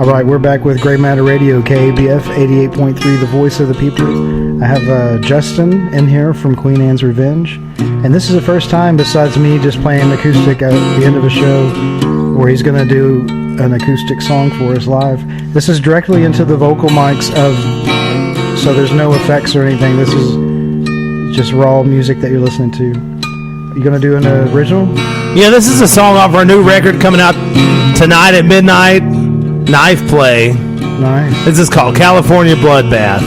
All right, we're back with Grey Matter Radio, KABF 88.3, the voice of the people. I have Justin in here from Queen Anne's Revenge. And this is the first time, besides me just playing acoustic at the end of a show, where he's going to do an acoustic song for us live. This is directly into the vocal mics so there's no effects or anything. This is just raw music that you're listening to. You going to do an original? Yeah, this is a song off our new record coming out tonight at midnight. Knife Play. Nice. This is called California Bloodbath.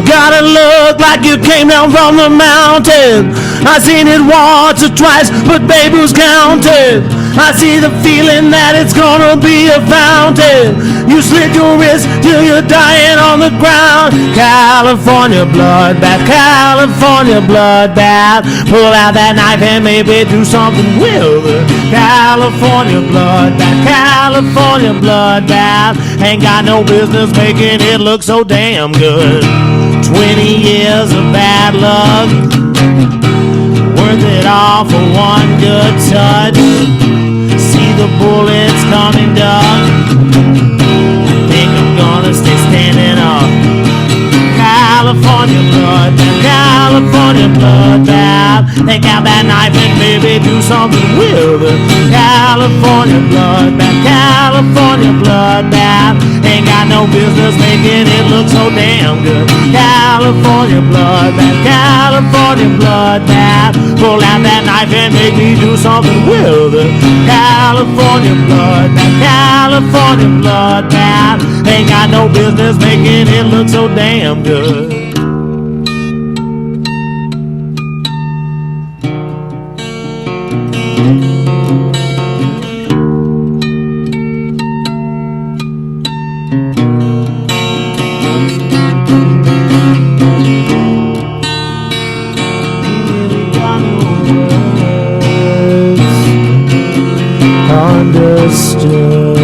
Gotta look like you came down from the mountain. I seen it once or twice, but baby was counted. I see the feeling that it's gonna be a fountain. You slit your wrist till you're dying on the ground. California bloodbath, California bloodbath. Pull out that knife and maybe do something with it. California bloodbath, California bloodbath. Ain't got no business making it look so damn good. 20 years of bad luck, worth it all for one good touch. See the bullets coming, duck. Think I'm gonna stay standing up. California bloodbath, California bloodbath. Take out that knife and maybe do something with it. California bloodbath, California bloodbath. Ain't got no business making it look so damn good. California bloodbath, California bloodbath. Pull out that knife and make me do something with it. California bloodbath, California bloodbath. Ain't got no business making it look so damn good. Understood.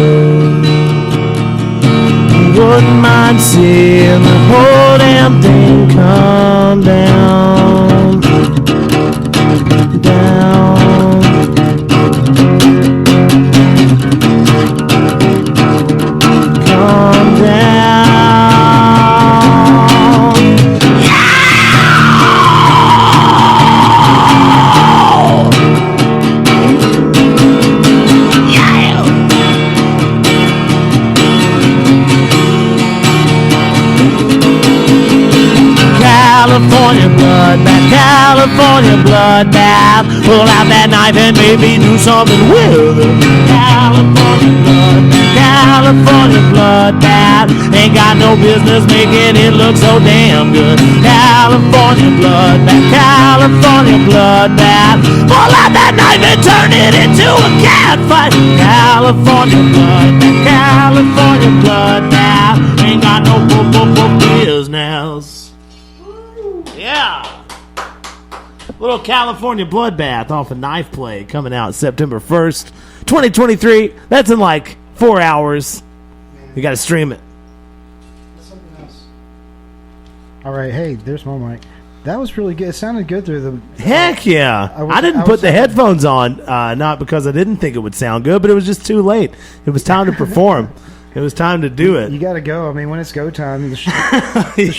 Wouldn't mind seeing the whole damn thing come down, down. Come down. California bloodbath, California bloodbath. Pull out that knife and maybe do something with it. California bloodbath, California bloodbath. Ain't got no business making it look so damn good. California bloodbath, California bloodbath. Pull out that knife and turn it into a cat fight. California bloodbath, California bloodbath. Ain't got no business. Yeah. Little California bloodbath off of Knife Play coming out September 1st, 2023. That's in like 4 hours. You got to stream it. Something else. All right. Hey, there's my mic. That was really good. It sounded good through the... Heck yeah. I didn't put the headphones on, not because I didn't think it would sound good, but it was just too late. It was time to perform. It was time to do it. You got to go. I mean, when it's go time, you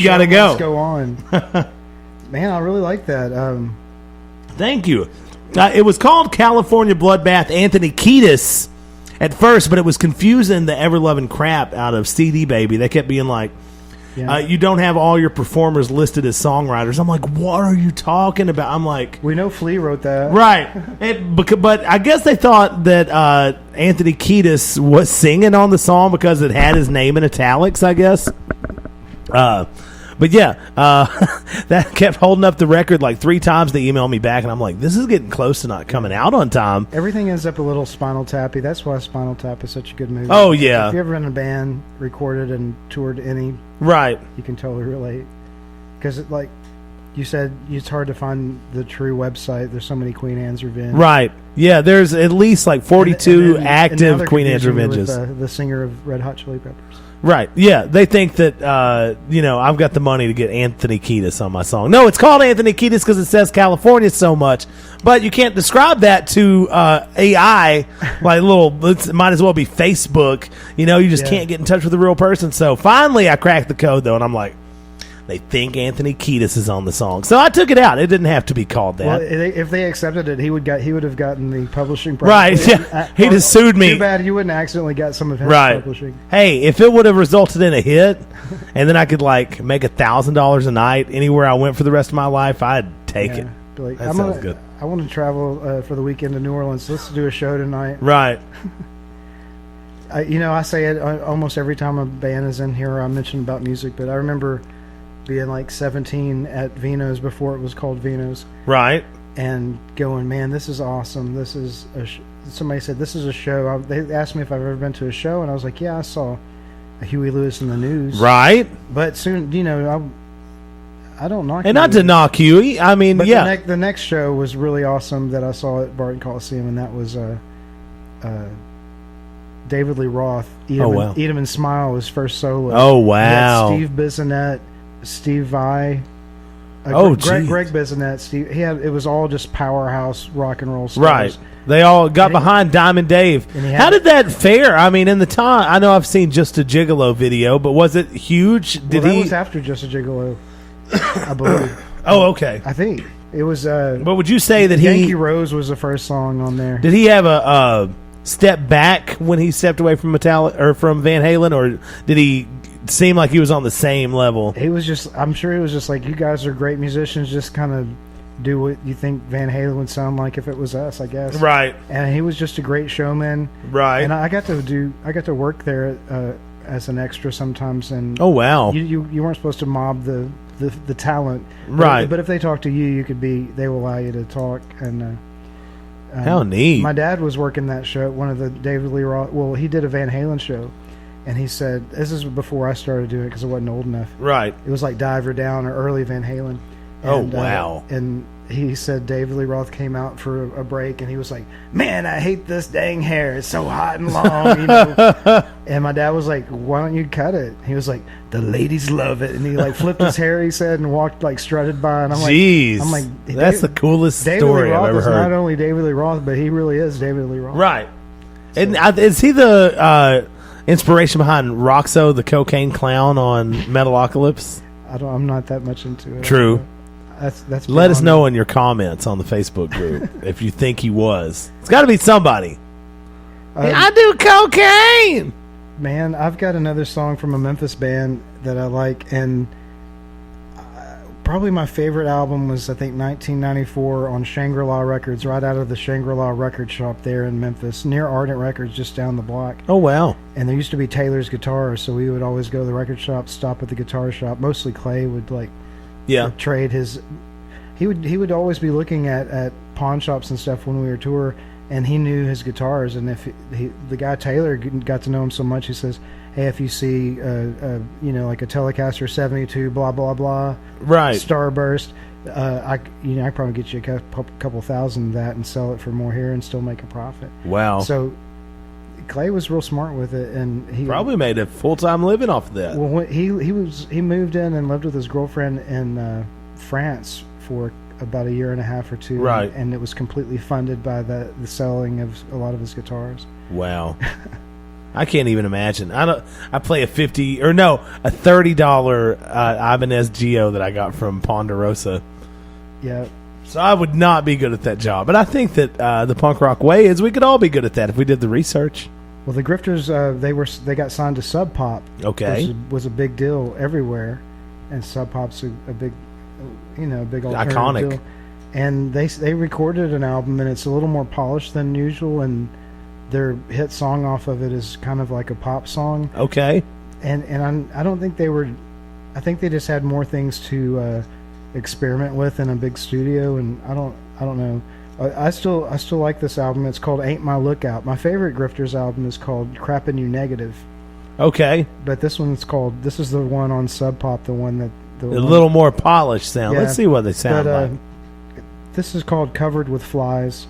got to go. Let's go on. Man, I really like that. Thank you. It was called California Bloodbath Anthony Kiedis at first, but it was confusing the ever-loving crap out of CD Baby. They kept being like, you don't have all your performers listed as songwriters. I'm like, what are you talking about? I'm like... We know Flea wrote that. Right. But I guess they thought that Anthony Kiedis was singing on the song because it had his name in italics, I guess. But yeah, that kept holding up the record like 3 times. They emailed me back, and I'm like, this is getting close to not coming out on time. Everything ends up a little Spinal Tappy. That's why Spinal Tap is such a good movie. Oh, yeah. If you ever in a band, recorded and toured any Right. you can totally relate. Because, like you said, it's hard to find the true website. There's so many Queen Anne's Revenge. Right. Yeah, there's at least like 42 and now active they're Queen Anne's confusing me Revenges. with, the singer of Red Hot Chili Peppers. Right. Yeah, they think that I've got the money to get Anthony Kiedis on my song. No, it's called Anthony Kiedis because it says California so much, but you can't describe that to AI like it might as well be Facebook. You just can't get in touch with a real person. So finally, I cracked the code though, and I'm like, they think Anthony Kiedis is on the song, so I took it out. It didn't have to be called that. Well, if they accepted it, he would have gotten the publishing. Right? Yeah. He just sued me. Too bad you wouldn't accidentally got some of his Right. publishing. Hey, if it would have resulted in a hit, and then I could like make $1,000 a night anywhere I went for the rest of my life, I'd take it. Be like, That sounds good. I want to travel for the weekend to New Orleans. Let's do a show tonight. Right. I say it almost every time a band is in here. I mention about music, but I remember being like 17 at Vino's before it was called Vino's, Right. and going, man, this is awesome. This is somebody said this is a show. They asked me if I've ever been to a show, and I was like, yeah, I saw Huey Lewis in the News. Right. But soon, I don't knock. And not to knock Huey. I mean, But yeah. the next show was really awesome that I saw at Barton Coliseum, and that was David Lee Roth. Eat 'Em and Smile, his first solo. Oh, He had wow. Steve Bissonette, Steve Vai. Geez. Greg Bissonette. Steve. It was all just powerhouse rock and roll stars. Right. They all got behind Diamond Dave. How did that fare? I mean, in the time, I know I've seen Just a Gigolo video, but was it huge? That was after Just a Gigolo, I believe. Oh, okay. I think it was. But would you say that Yankee Rose was the first song on there? Did he have a step back when he stepped away from Metallica or from Van Halen, or did he seem like he was on the same level? He was just. I'm sure he was just like, you guys are great musicians. Just kind of do what you think Van Halen would sound like if it was us, I guess. Right. And he was just a great showman. Right. And I got to work there as an extra sometimes. And oh, wow. You weren't supposed to mob the talent. Right. But if they talk to you, you could be. They will allow you to talk. And how neat. My dad was working that show. One of the David Lee Roth. Well, he did a Van Halen show. And he said, this is before I started doing it because I wasn't old enough. Right. It was like Diver Down or early Van Halen. And, wow. And he said David Lee Roth came out for a break, and he was like, man, I hate this dang hair. It's so hot and long. And my dad was like, why don't you cut it? He was like, the ladies love it. And he like flipped his hair, he said, and walked like strutted by. And I'm like, that's the coolest David story Lee Roth I've ever is heard. Not only David Lee Roth, but he really is David Lee Roth. Right. So. And is he the inspiration behind Roxo, the cocaine clown on Metalocalypse? I'm not that much into it. True. That's Let us know in your comments on the Facebook group if you think he was. It's got to be somebody. I do cocaine. Man, I've got another song from a Memphis band that I like, and probably my favorite album was, I think, 1994 on Shangri-La Records, right out of the Shangri-La record shop there in Memphis, near Ardent Records, just down the block. Oh, wow. And there used to be Taylor's Guitars, so we would always go to the record shop, stop at the guitar shop. Mostly Clay would, trade his... He would always be looking at pawn shops and stuff when we were tour, and he knew his guitars. And if the guy Taylor got to know him so much, he says, hey, if you see like a Telecaster 72 blah blah blah, right, Starburst, I probably get you a couple thousand of that and sell it for more here and still make a profit. Wow. So Clay was real smart with it, and he probably made a full-time living off of that. Well, when he moved in and lived with his girlfriend in France for about a year and a half or two, right? And it was completely funded by the selling of a lot of his guitars. Wow. I can't even imagine. I play a $30 Ibanez Geo that I got from Ponderosa. Yeah. So I would not be good at that job, but I think that the punk rock way is we could all be good at that if we did the research. Well, the Grifters they got signed to Sub Pop. Okay. Which was a big deal everywhere, and Sub Pop's a big, big alternative iconic deal. And they recorded an album, and it's a little more polished than usual, and their hit song off of it is kind of like a pop song. Okay. And I don't think they were. I think they just had more things to experiment with in a big studio, and I don't know. I still like this album. It's called Ain't My Lookout. My favorite Grifters album is called Crappin' You Negative. Okay. But this one's called. This is the one on Sub Pop. The one that A little more polished sound. Yeah, Let's see what they sound but, like. This is called Covered with Flies.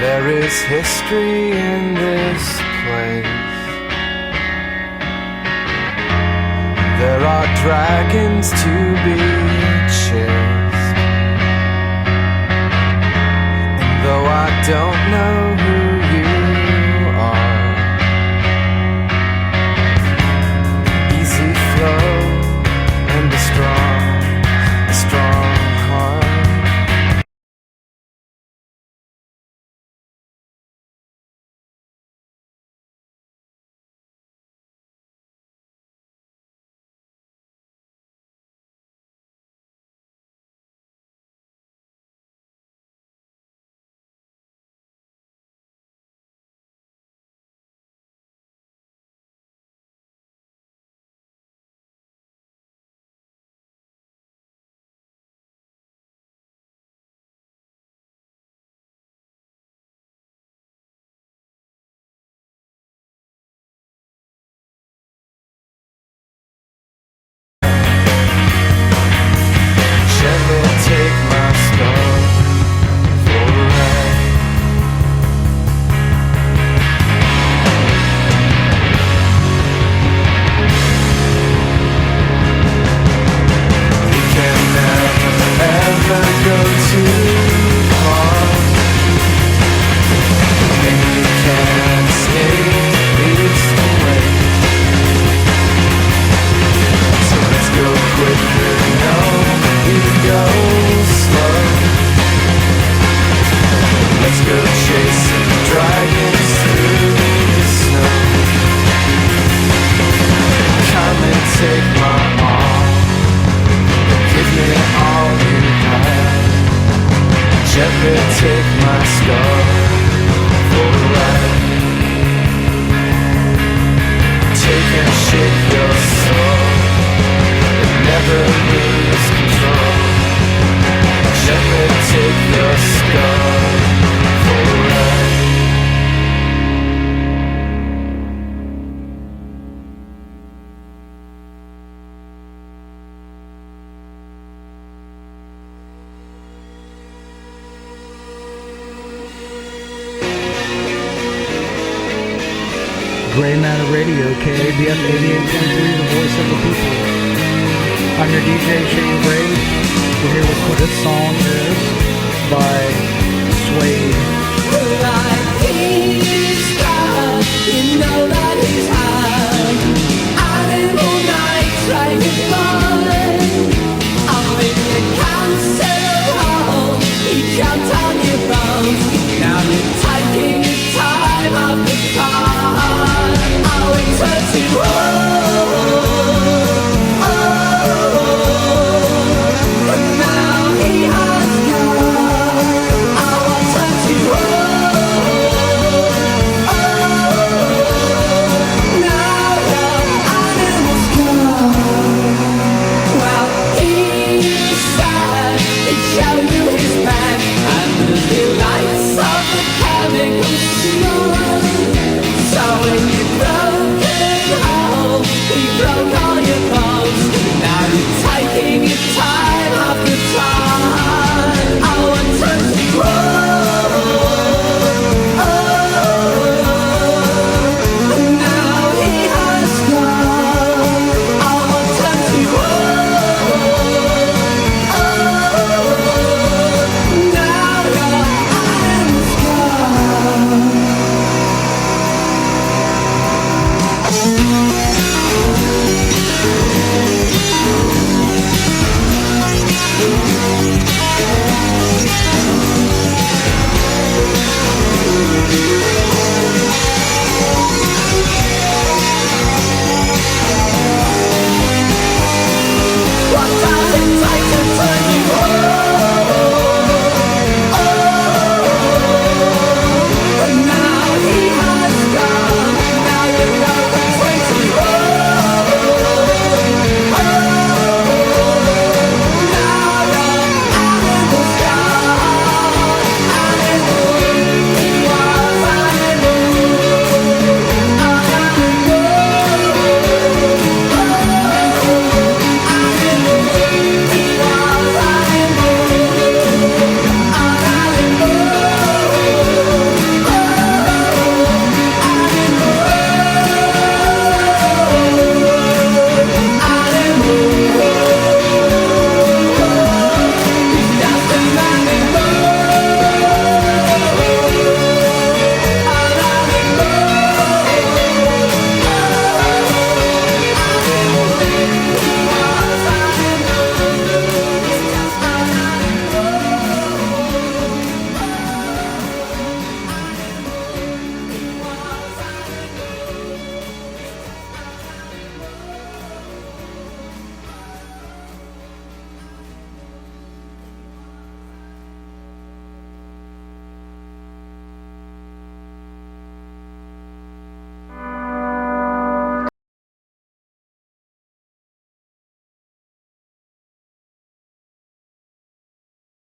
There is history in this place. There are dragons to be chased. And though I don't know who you are, easy flow and a strong take your soul and never lose control. Gently take your skull for a ride. Gray Matter Radio, KABF 88.3, the voice of the people. I'm your DJ, Shane Gray. We're here with this song is by Suede. Like he's God, you know that he's